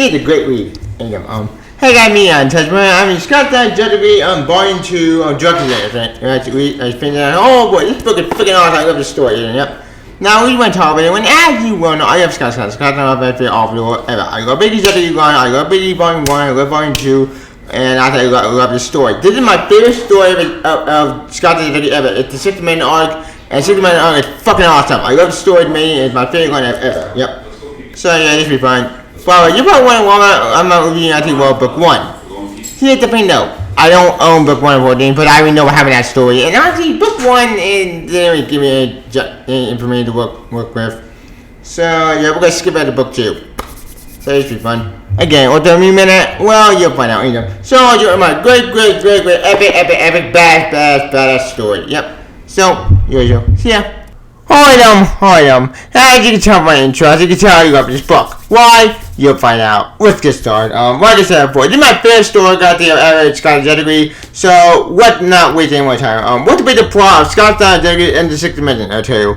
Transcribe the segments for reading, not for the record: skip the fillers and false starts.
This is a great read. Hey guys, me on Touchman. I'm Scott Judgery Volume 2 Drug Related. Right? I think oh boy, this book is freaking awesome. I love the story. Yep. Now we went to Harvard, and as you well know, I have Scott. I'm my favorite author ever. I got Biggie Judgery 1, I got Biggie Volume 1, I got Volume 2, and I love the story. This is my favorite story of Scott Judgery ever. It's the 6-man arc, and 6-man arc is fucking awesome. I love the story to me. It's my favorite one ever. Yep. So yeah, this will be fun. Well, you probably wondering why I'm not reviewing Book 1. Here's the thing though, I don't own Book 1 of 14, but I already know what happened in that story. And honestly, Book 1 didn't really give me any information to work with. So yeah, we're gonna skip out to Book 2. So this will be fun. Again, what the minute? Well, you'll find out. So you're my great, epic, badass story. Yep. So here you go. See ya. Hi. As you can tell from my intro, as you can tell, you got this book. Why? You'll find out. Let's get started. Like I said before, this is my favorite story. Got the average Scott Judgery. So, what not wasting more time? What to be the plot of Scott Judgery and the 6th Dimension? I'll tell you.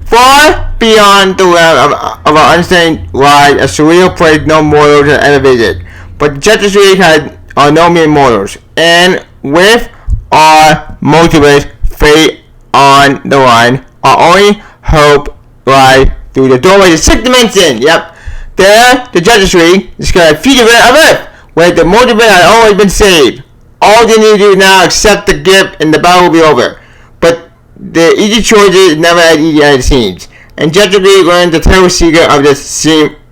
Far beyond the realm of our understanding lies a surreal place no mortals have ever visited. But the Judgery had no mere mortals, and with our motivated fate on the line, our only hope lies through the doorway to the 6th Dimension. Yep. There, the Judgery discovered a future of Earth, where the multiverse had always been saved. All they need to do now is accept the gift, and the battle will be over. But the easy choices never as easy as it seems. And Judgery learned the terrible secret of this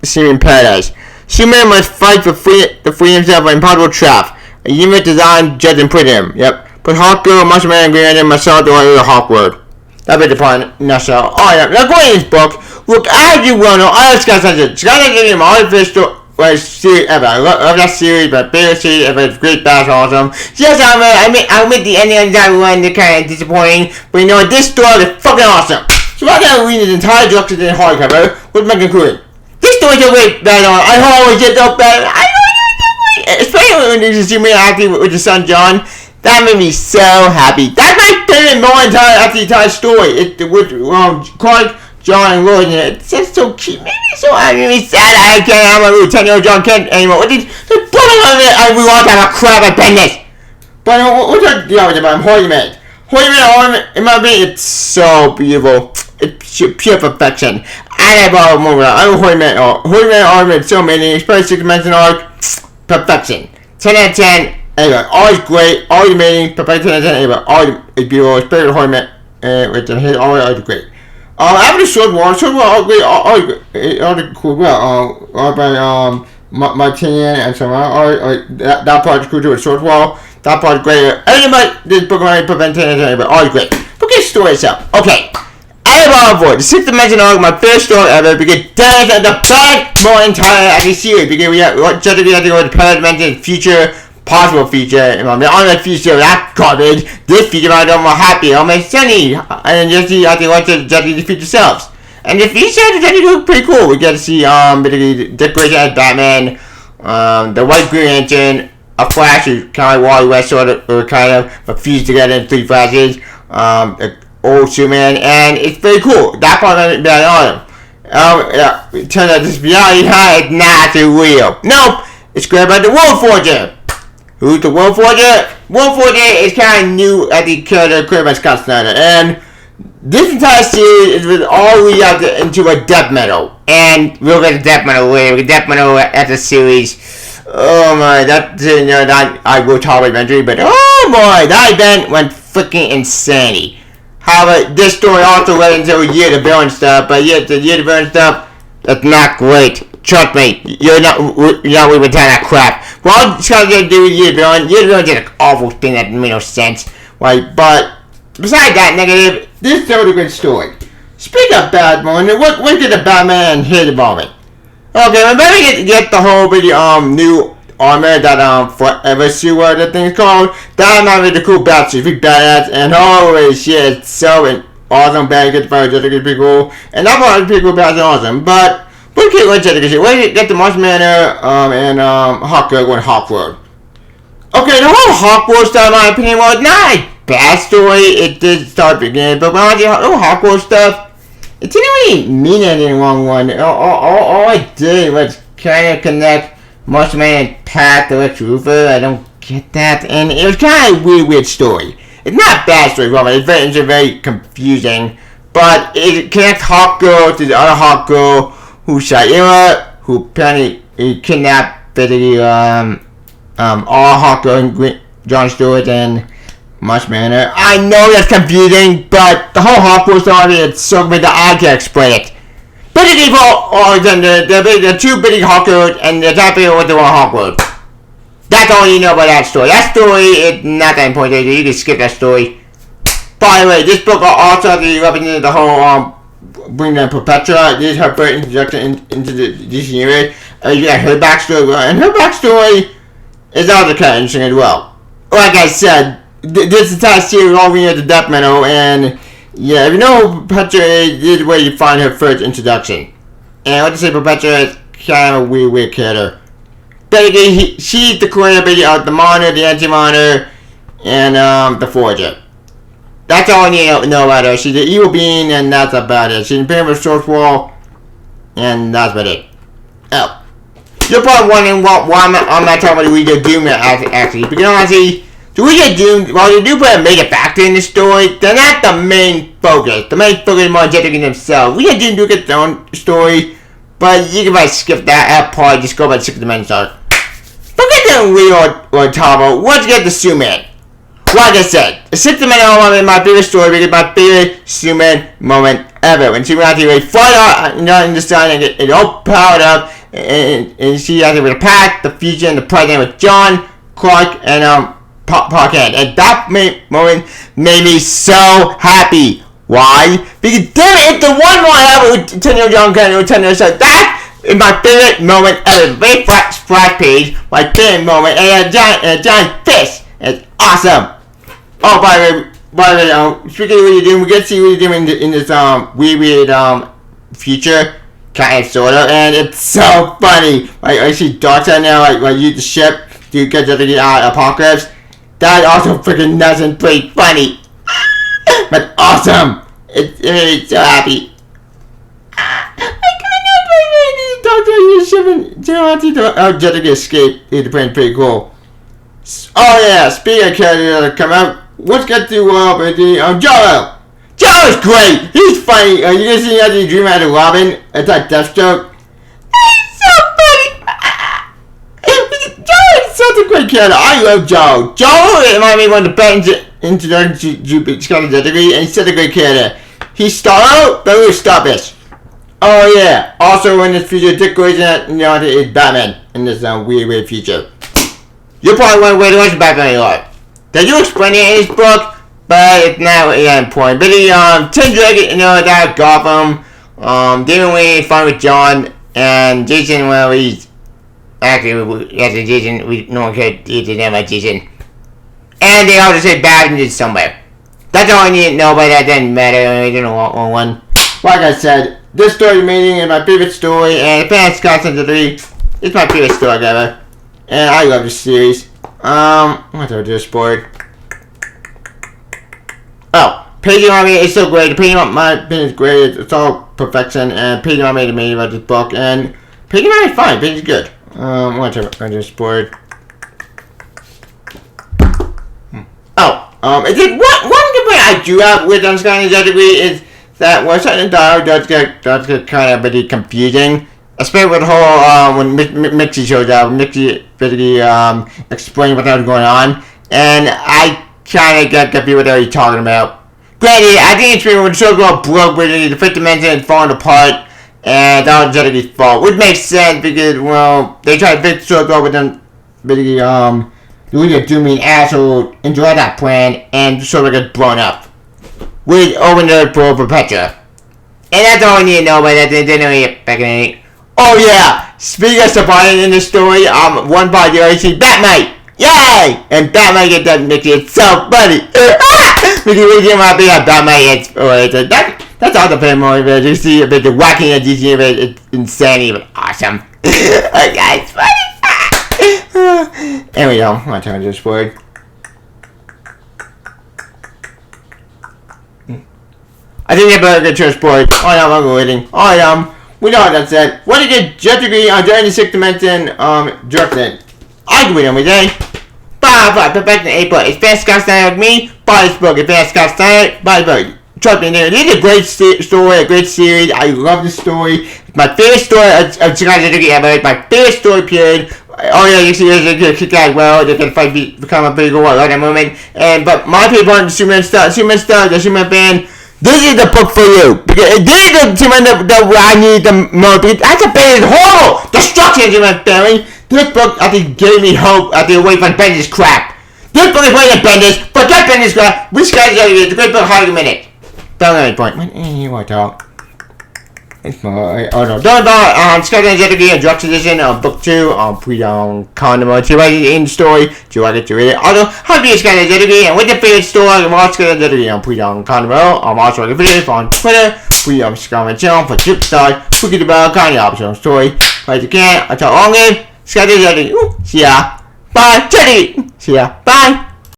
seeming paradise. Superman must fight to free himself from an impossible trap. A unit designed, judge, and put him. Yep. But Hawkgirl, Muscle Man, and Green Lantern must solve the one with a Hawkwood. That bit the point, nutshell. Alright, now going in this book, look, as you well know, I love Scott Judgery. Scott Judgery is my favorite series ever. I love that series, my favorite series ever. It's great, that's awesome. Yes, I admit the ending of that one is kind of disappointing, but you know what, this story is fucking awesome. So I'm going to read this entire Deluxe in hardcover with my conclusion. This story is a great bad on. I always get so bad. I know especially when you see me acting with your son John. That made me so happy. That's my favorite moment after the entire story. With Clark, John, and Lloyd, and it's just so cute. Made me so happy. Made me sad. I can't have my little 10-year-old John Kent anymore. What did the point of it? I really want to have a crap at Bendis. But what's the deal with it? I'm Hoyman. Hoyman, in my opinion, it's so beautiful. It's pure perfection. I love all movie. I'm Hoyman. Hoyman artwork so many, especially 6th Dimension arc. Perfection. 10 out of 10. Anyway, always great, always amazing, perfect, anyway, always beautiful, especially Hornet, with the always great. After the short war, all great, all cool, well, all by, Martinian and so on, that part is cool too, with short wall, that part is great, anybody, this book already prevented anyway, always great. Look at the story itself, okay. Out of all the 6th Dimension arc, my favorite story ever, because that is the best more entire series, because we have, Judgery had to go to the parallel dimension, future, possible feature, on the future, that garbage, this feature I don't want happy, I'm sunny, and just see how they want to judge the future selves. And the feature is actually look pretty cool. We get to see, basically, Dick Grayson as Batman, the White Green Lantern, a Flash, who's kind of like Wally West, sort of, or kind of, but fused together in 3 Flashes, old Superman, and it's very cool. That part of it, it turns out this reality is not real. Nope, it's great about the World Forger. Who's the World Forger? World Forger is kind of new at the character created by Scott Snyder, and this entire series is all lead up into a death metal, and we'll get to death metal later. Death metal at the series. Oh my, that I will tolerate eventually, but oh boy, that event went freaking insanity. However, this story also led into a year to villain stuff, but yet the year to villain stuff, that's not great. Trust me, you're not really that crap. Well, Scott did do Year to Villain. Year to Villain did an awful thing that made no sense. Right, but besides that negative, this told a good story. Speaking of Batman, what did the Batman hit about it? Okay, when Batman get the whole new armor that Forever suit, what the thing's called, that might be the cool bat suit, big badass, and holy shit, it's so awesome. Batman gets fired, just pretty cool, and that part is pretty cool, that's awesome, but. Okay, let's check this. Where did you get the Martian Manor and Hawkgirl going Hawkwood? Okay, the whole Hawkwood stuff, in my opinion, was not a bad story. It did start beginning, but when I did the Hawkwood stuff, it didn't really mean anything wrong one. All I did was kind of connect Martian Man and Pat the Lex Roofer. I don't get that. And it was kind of a weird story. It's not a bad story, Robert. It's very confusing. But it connects Hawkgirl to the other Hawkgirl who shot Ira, who apparently kidnapped basically all Hawkgirl and John Stewart and Martian Manhunter. I know that's confusing, but the whole Hawkgirl story is so good that I can explain it. Basically, the two big Hawkgirls and the top with the one Hawkgirl. That's all you know about that story. That story is not that important. You can skip that story. By the way, this book also has the whole bringing in Perpetua. This is her first introduction into the DC universe. You got her backstory, and her backstory is also kind of interesting as well. Like I said, this entire series all reading the Death Metal, and yeah, if you know who Perpetua is, this is where you find her first introduction. And what to say, Perpetua is kind of a weird character. Basically, she's the creator of the Monitor, the Anti-Monitor, and the Forger. That's all you know about her. She's an evil being, and that's about it. She's in pain with a source wall, and that's about it. Oh. You're probably wondering why I'm not talking about the Week of Doom actually. Because honestly, the Week of Doom, while they do put a major factor in the story, they're not the main focus. The main focus is more Jessica themselves. Week of Doom do get their own story, but you can probably skip that part, just go by the 6 dimensions arc. Forget the real or Tavo. Let's get the Superman. Like I said, the 6 dimensional moment is my favorite story because my favorite Superman moment ever. When Superman actually fought out in the sun and it all powered up, and she actually with the past, the future, and the present with John, Clark, and Park Kent. And that moment made me so happy. Why? Because damn it, it's the one more ever with 10-year-old John Kent and 10-year-old son. That is my favorite moment ever. Very flat splash page, my favorite moment, and a giant fish. It's awesome. Oh, by the way, speaking of what you're doing, we get to see what you're doing in this weird future, kind of sorta, and it's so funny. Like I see Darkseid now, like use the ship to get to the Apocalypse. That also freaking nuts and pretty funny, but awesome. It made me so happy. Jessica escape is pretty cool. Oh yeah, speaking of characters that come out, let's get to Jor-El. Jor-El's great. He's funny. You can see how the dream out of Robin. It's like Deathstroke. He's so funny. Jor-El's such a great character. I love Jor-El. Jor-El reminds me of one of the best introductions to Scott Degree, and he's such a great character. He's startled, but he's stoppish. Oh yeah. Also in this future, Dick Grayson, is Batman in this weird future. You're probably wondering where the rest of Batman are. They do explain it in his book, but it's not really important. But Tim Drake, that Gotham, Damon Wayne is fine with John, and Jason, well, he's actually Jason, no one cares to name like Jason. And they all just say Batman is somewhere. That's all I need to know, but that doesn't matter. I don't know one. Like I said, this story meeting is my favorite story, and Advanced Content 3 is my favorite story ever. And I love this series. What do I do board? Oh, paging on me is so great. The paging on my opinion is great. It's all perfection, and paging on me made about this book, and paging on me is fine. Paging is good. What do I do board? Is it one complaint I do have with Unskyline Degree is that when certain dialogue does get kind of pretty confusing. Especially with the whole, when Mixie shows up, Mixie basically explained what was going on, and I kind of got confused what they were talking about. Granted, I think it's when the show got broke, basically the fifth dimension is falling apart, and that was Jedicky's fault, which makes sense because, well, they tried to fix the show with them, basically, Louis Dooming asshole enjoyed that plan, and the show got blown up. Which opened the door for Perpetua. And that's all I need to know about that, they didn't really back in the Oh yeah! Speaking of surviving in the story, one part you already see Batmite! Yay! And Batmite gets that Mickey, it's so funny! Mickey, we didn't want to be a Batmite, that's all the pain more of it. You see a bit the whacking at DC of it, it's insanity, but awesome. Okay, it's funny! Anyway, I'm going to turn this word. I think they better get to a sport. Oh yeah, I'm waiting. Oh yeah, We know that said. What did you jet degree during the 6th dimension drifting? I agree on me, day. Bye, perfect in April. It's fast Scott Steiner with me. Buy this book. It's fast Scott Steiner. Buy the book. Trust me, this is a great story, a great series. I love the story. It's my favorite story of Scott Steiner ever. It's my favorite story, period. Oh yeah, you see, there's a guy. Well, they're gonna fight, become a big war at that moment. But my favorite part is the Superman fan. This is the book for you because this is the Superman that I need the most. That's a bad, horrible destruction, Superman family. This book, I think, gave me hope after away from Bendis crap. This book is better than Bendis. Forget Bendis crap. Which guy's the great book? How do you mean it? Don't let me point. You want to talk? It's more. Oh no! Don't. Scott and Jetty and Drux Edition book 2 pre condom. Do you like it in the story? Do you like it to read it? Also, how do you Scott and Jetty and with your favorite story? Watch Scott and Jetty pre condom. Also like a video on Twitter. Scott and channel for Chip Stars. Cookie the bell. Kind of optional story. Like you can. I tell all game. Scott and Jetty. See ya. Bye, Jetty. See ya. Bye.